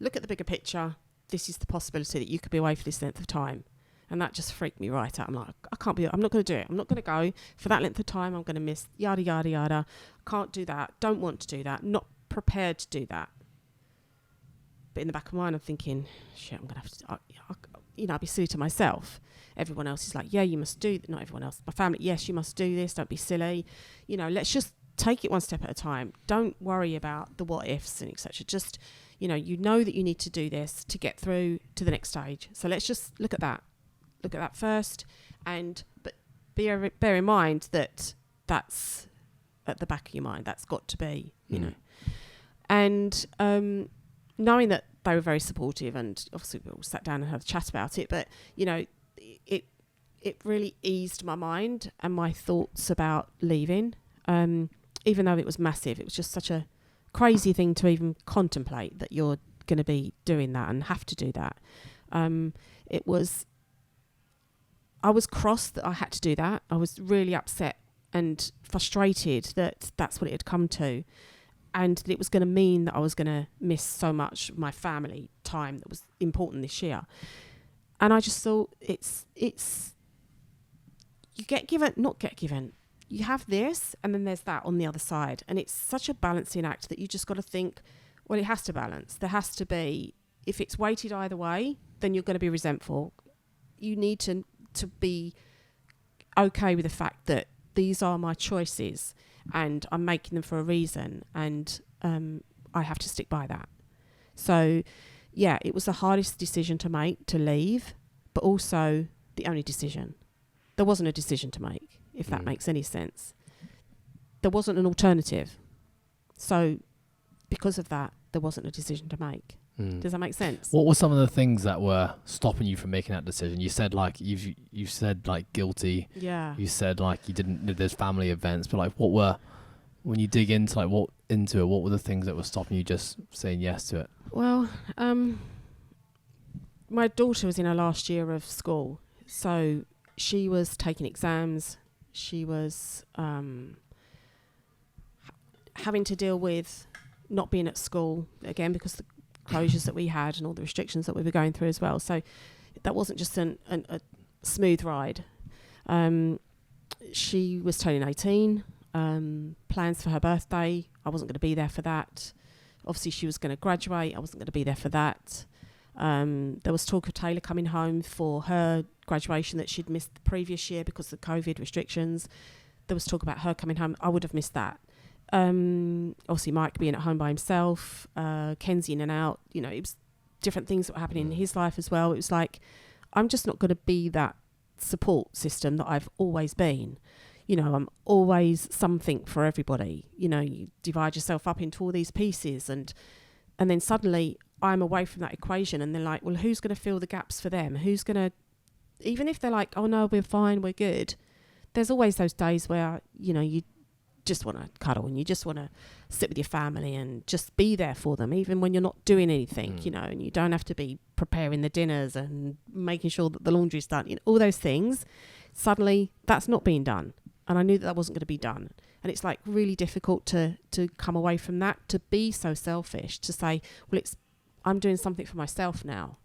look at the bigger picture. This is the possibility that you could be away for this length of time. And that just freaked me right out. I'm like, I'm not going to do it. I'm not going to go for that length of time. I'm going to miss yada, yada, yada. Can't do that. Don't want to do that. Not prepared to do that. But in the back of my mind, I'm thinking, shit, I'm going to have to, I'd be silly to myself. Everyone else is like, yeah, you must do, not everyone else, my family, yes, you must do this. Don't be silly. Let's just take it one step at a time. Don't worry about the what ifs and etc. Just, you know that you need to do this to get through to the next stage. So let's just look at that first, but bear in mind that that's at the back of your mind. That's got to be, you know. And knowing that they were very supportive, and obviously we all sat down and had a chat about it, but it really eased my mind and my thoughts about leaving. Even though it was massive, it was just such a crazy thing to even contemplate that you're going to be doing that and have to do that. I was cross that I had to do that. I was really upset and frustrated that that's what it had come to, and that it was going to mean that I was going to miss so much of my family time that was important this year. And I just thought you have this and then there's that on the other side. And it's such a balancing act that you just got to think, well, it has to balance. There has to be, if it's weighted either way, then you're going to be resentful. You need to be okay with the fact that these are my choices and I'm making them for a reason, and I have to stick by that. So yeah, it was the hardest decision to make, to leave, but also the only decision. There wasn't a decision to make, if that makes any sense. There wasn't an alternative. So because of that, there wasn't a decision to make. Does that make sense? What were some of the things that were stopping you from making that decision? You said you said guilty. Yeah. You said you didn't. There's family events, but what were, when you dig into what were the things that were stopping you just saying yes to it? Well, my daughter was in her last year of school, so she was taking exams. She was having to deal with not being at school again because the closures that we had and all the restrictions that we were going through as well. So that wasn't just a smooth ride. She was turning 18, plans for her birthday. I wasn't going to be there for that. Obviously she was going to graduate. I wasn't going to be there for that. There was talk of Taylor coming home for her graduation that she'd missed the previous year because of the COVID restrictions. There was talk about her coming home. I would have missed that. Obviously Mike being at home by himself, Kenzie in and out, it was different things that were happening in his life as well. It was like, I'm just not going to be that support system that I've always been. I'm always something for everybody. You divide yourself up into all these pieces and then suddenly I'm away from that equation, and they're like, well, who's going to fill the gaps for them? Who's going to, even if they're like, oh no, we're fine, we're good. There's always those days where, you just want to cuddle and you just want to sit with your family and just be there for them, even when you're not doing anything, and you don't have to be preparing the dinners and making sure that the laundry's done, all those things. Suddenly that's not being done. And I knew that wasn't going to be done. And it's really difficult to come away from that, to be so selfish, to say, well, I'm doing something for myself now.